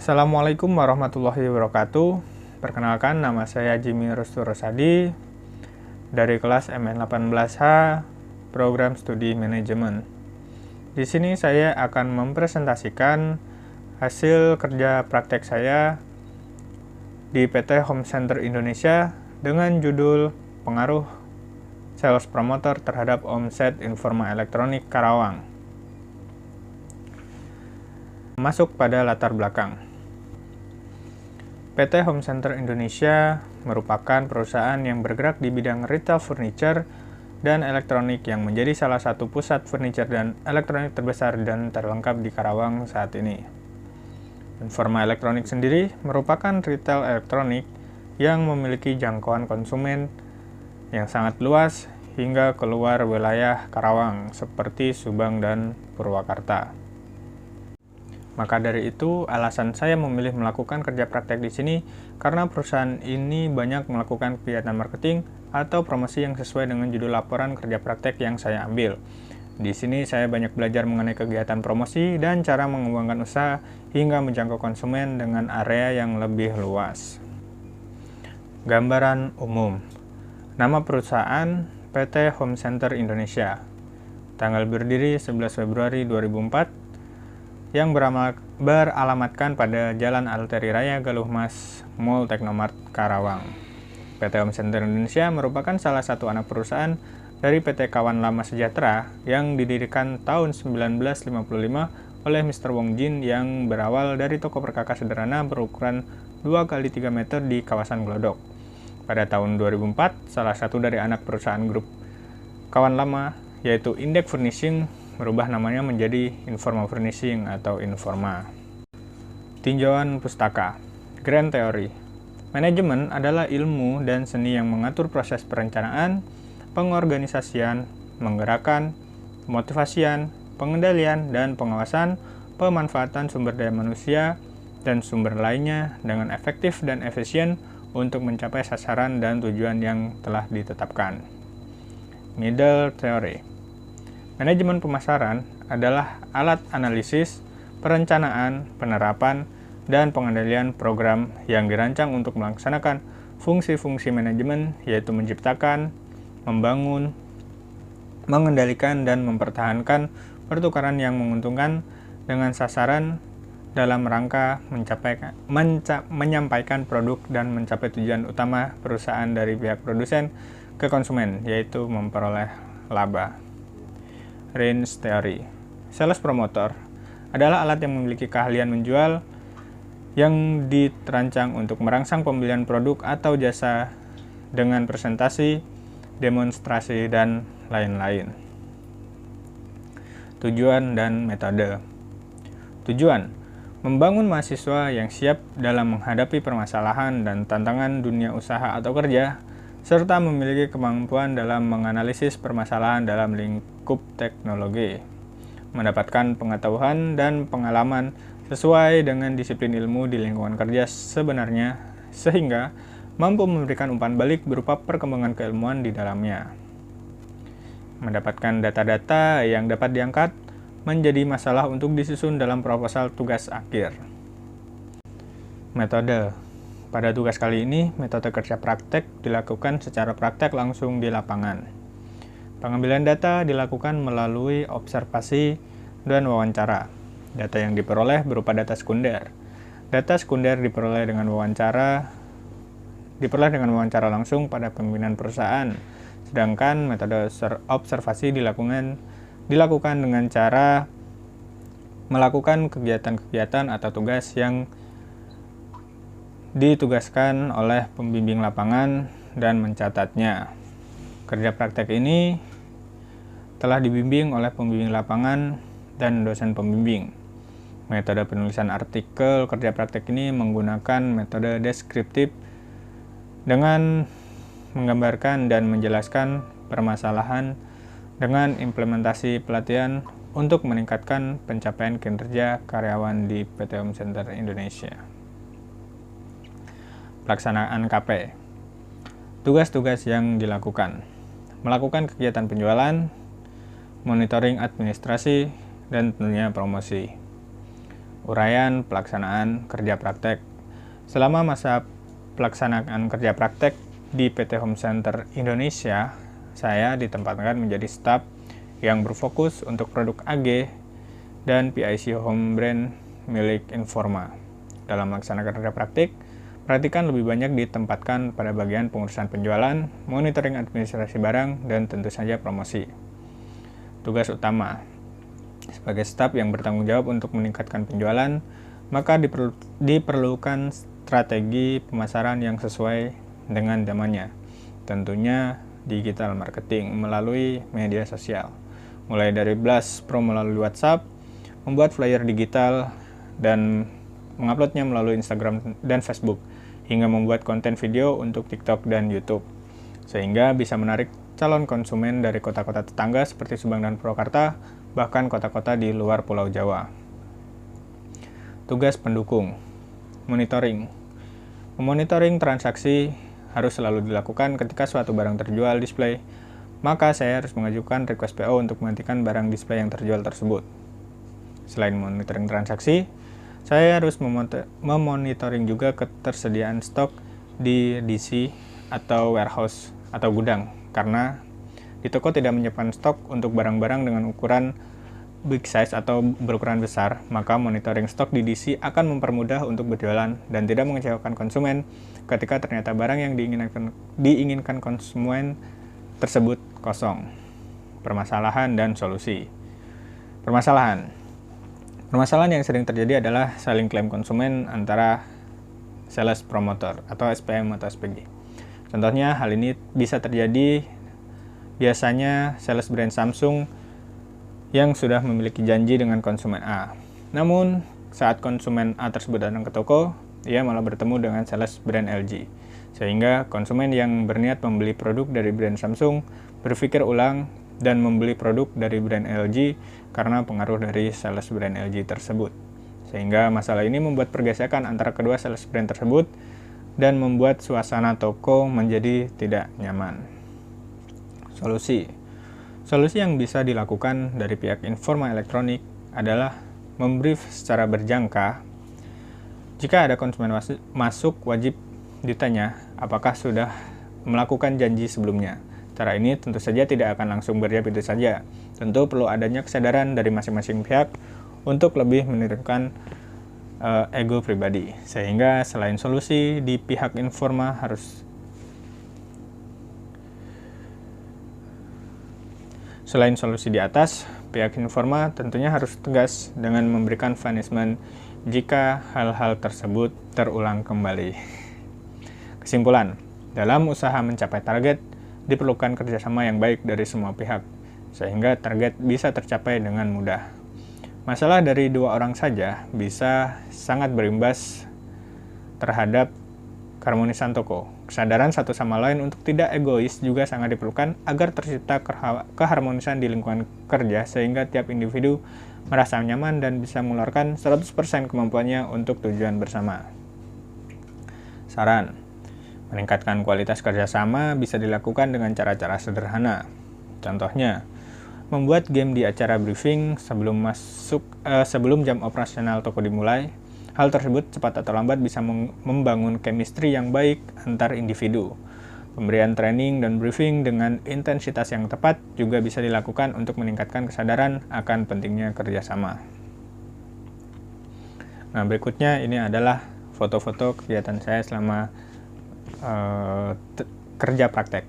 Assalamualaikum warahmatullahi wabarakatuh. Perkenalkan, nama saya Jimmy Rustu Rosadi dari kelas MN18H, Program Studi Manajemen. Di sini saya akan mempresentasikan hasil kerja praktek saya di PT Home Center Indonesia dengan judul Pengaruh Sales Promoter terhadap Omset Informa Elektronik Karawang. Masuk pada latar belakang. PT Home Center Indonesia merupakan perusahaan yang bergerak di bidang retail furniture dan elektronik yang menjadi salah satu pusat furniture dan elektronik terbesar dan terlengkap di Karawang saat ini. Informa Elektronik sendiri merupakan retail elektronik yang memiliki jangkauan konsumen yang sangat luas hingga keluar wilayah Karawang seperti Subang dan Purwakarta. Maka dari itu, alasan saya memilih melakukan kerja praktek di sini karena perusahaan ini banyak melakukan kegiatan marketing atau promosi yang sesuai dengan judul laporan kerja praktek yang saya ambil. Di sini saya banyak belajar mengenai kegiatan promosi dan cara mengembangkan usaha hingga menjangkau konsumen dengan area yang lebih luas. Gambaran umum. Nama perusahaan PT Home Center Indonesia. Tanggal berdiri 11 Februari 2004. Yang beralamatkan pada Jalan Alteri Raya Galuh Mas, Mall Teknomart, Karawang. PT Home Center Indonesia merupakan salah satu anak perusahaan dari PT Kawan Lama Sejahtera yang didirikan tahun 1955 oleh Mr. Wong Jin yang berawal dari toko perkakas sederhana berukuran 2x3 meter di kawasan Glodok. Pada tahun 2004, salah satu dari anak perusahaan grup Kawan Lama, yaitu Indek Furnishing, merubah namanya menjadi Informa Furnishing atau Informa. Tinjauan pustaka. Grand Theory. Manajemen adalah ilmu dan seni yang mengatur proses perencanaan, pengorganisasian, menggerakkan, pemotivasian, pengendalian, dan pengawasan pemanfaatan sumber daya manusia dan sumber lainnya dengan efektif dan efisien untuk mencapai sasaran dan tujuan yang telah ditetapkan. Middle Theory. Manajemen pemasaran adalah alat analisis, perencanaan, penerapan, dan pengendalian program yang dirancang untuk melaksanakan fungsi-fungsi manajemen, yaitu menciptakan, membangun, mengendalikan, dan mempertahankan pertukaran yang menguntungkan dengan sasaran dalam rangka menyampaikan produk dan mencapai tujuan utama perusahaan dari pihak produsen ke konsumen, yaitu memperoleh laba. Range Theory. Sales Promoter adalah alat yang memiliki keahlian menjual yang dirancang untuk merangsang pembelian produk atau jasa dengan presentasi, demonstrasi, dan lain-lain. Tujuan dan metode. Tujuan: membangun mahasiswa yang siap dalam menghadapi permasalahan dan tantangan dunia usaha atau kerja, serta memiliki kemampuan dalam menganalisis permasalahan dalam lingkup teknologi, mendapatkan pengetahuan dan pengalaman sesuai dengan disiplin ilmu di lingkungan kerja sebenarnya, sehingga mampu memberikan umpan balik berupa perkembangan keilmuan di dalamnya. Mendapatkan data-data yang dapat diangkat menjadi masalah untuk disusun dalam proposal tugas akhir. Metode. Pada tugas kali ini, metode kerja praktek dilakukan secara praktek langsung di lapangan. Pengambilan data dilakukan melalui observasi dan wawancara. Data yang diperoleh berupa data sekunder. Data sekunder diperoleh dengan wawancara langsung pada pimpinan perusahaan. Sedangkan metode observasi dilakukan dengan cara melakukan kegiatan-kegiatan atau tugas yang ditugaskan oleh pembimbing lapangan dan mencatatnya. Kerja praktek ini telah dibimbing oleh pembimbing lapangan dan dosen pembimbing. Metode penulisan artikel kerja praktek ini menggunakan metode deskriptif dengan menggambarkan dan menjelaskan permasalahan dengan implementasi pelatihan untuk meningkatkan pencapaian kinerja karyawan di PT Home Center Indonesia. Pelaksanaan KP. Tugas-tugas yang dilakukan: melakukan kegiatan penjualan, monitoring administrasi, dan tentunya promosi. Uraian pelaksanaan kerja praktek. Selama masa pelaksanaan kerja praktek di PT Home Center Indonesia, saya ditempatkan menjadi staf yang berfokus untuk produk AG dan PIC Home Brand milik Informa. Dalam melaksanakan kerja praktik, perhatikan lebih banyak ditempatkan pada bagian pengurusan penjualan, monitoring administrasi barang, dan tentu saja promosi. Tugas utama. Sebagai staf yang bertanggung jawab untuk meningkatkan penjualan, maka diperlukan strategi pemasaran yang sesuai dengan zamannya. Tentunya digital marketing melalui media sosial. Mulai dari blast pro melalui WhatsApp, membuat flyer digital, dan menguploadnya melalui Instagram dan Facebook, hingga membuat konten video untuk TikTok dan YouTube, sehingga bisa menarik calon konsumen dari kota-kota tetangga seperti Subang dan Purwakarta, bahkan kota-kota di luar Pulau Jawa. Tugas pendukung. Monitoring. Memonitoring transaksi harus selalu dilakukan ketika suatu barang terjual display, maka saya harus mengajukan request PO untuk menghentikan barang display yang terjual tersebut. Selain monitoring transaksi, saya harus memonitoring juga ketersediaan stok di DC atau warehouse atau gudang, karena di toko tidak menyiapkan stok untuk barang-barang dengan ukuran big size atau berukuran besar, maka monitoring stok di DC akan mempermudah untuk berjualan dan tidak mengecewakan konsumen ketika ternyata barang yang diinginkan konsumen tersebut kosong. Permasalahan dan solusi. Permasalahan yang sering terjadi adalah saling klaim konsumen antara sales promoter atau SPM atau SPG. Contohnya, hal ini bisa terjadi biasanya sales brand Samsung yang sudah memiliki janji dengan konsumen A. Namun, saat konsumen A tersebut datang ke toko, ia malah bertemu dengan sales brand LG. Sehingga konsumen yang berniat membeli produk dari brand Samsung berpikir ulang dan membeli produk dari brand LG karena pengaruh dari sales brand LG tersebut. Sehingga masalah ini membuat pergesekan antara kedua sales brand tersebut dan membuat suasana toko menjadi tidak nyaman. Solusi yang bisa dilakukan dari pihak Informa Elektronik adalah membrief secara berjangka. Jika ada konsumen masuk, wajib ditanya apakah sudah melakukan janji sebelumnya. Cara ini tentu saja tidak akan langsung berjawab itu saja. Tentu perlu adanya kesadaran dari masing-masing pihak untuk lebih menurunkan ego pribadi. Sehingga selain solusi di pihak Informa Selain solusi di atas, pihak Informa tentunya harus tegas dengan memberikan punishment jika hal-hal tersebut terulang kembali. Kesimpulan, dalam usaha mencapai target, diperlukan kerjasama yang baik dari semua pihak, sehingga target bisa tercapai dengan mudah. Masalah dari dua orang saja bisa sangat berimbas terhadap keharmonisan toko. Kesadaran satu sama lain untuk tidak egois juga sangat diperlukan agar tercipta keharmonisan di lingkungan kerja sehingga tiap individu merasa nyaman dan bisa mengeluarkan 100% kemampuannya untuk tujuan bersama. Saran, meningkatkan kualitas kerjasama bisa dilakukan dengan cara-cara sederhana. Contohnya, membuat game di acara briefing sebelum jam operasional toko dimulai. Hal tersebut cepat atau lambat bisa membangun chemistry yang baik antar individu. Pemberian training dan briefing dengan intensitas yang tepat juga bisa dilakukan untuk meningkatkan kesadaran akan pentingnya kerjasama. Nah, berikutnya ini adalah foto-foto kegiatan saya selama kerja praktek.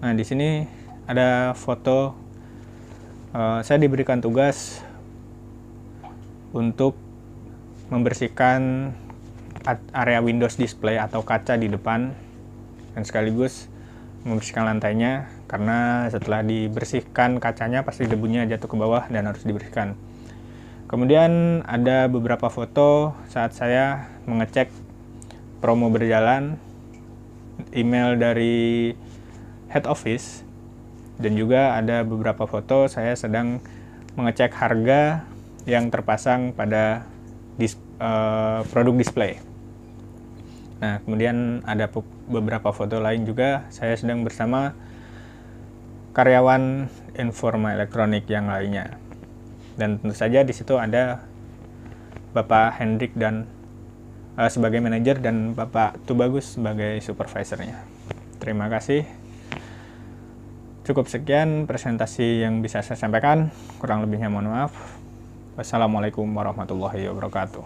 Nah, di sini ada foto saya diberikan tugas untuk membersihkan area Windows display atau kaca di depan dan sekaligus membersihkan lantainya karena setelah dibersihkan kacanya pasti debunya jatuh ke bawah dan harus dibersihkan. Kemudian ada beberapa foto saat saya mengecek promo berjalan, email dari head office, dan juga ada beberapa foto saya sedang mengecek harga yang terpasang pada produk display. Nah, kemudian ada beberapa foto lain juga saya sedang bersama karyawan Informa Elektronik yang lainnya. Dan tentu saja di situ ada Bapak Hendrik dan sebagai manajer dan Bapak Tubagus sebagai supervisornya. Terima kasih. Cukup sekian presentasi yang bisa saya sampaikan. Kurang lebihnya mohon maaf. Wassalamualaikum warahmatullahi wabarakatuh.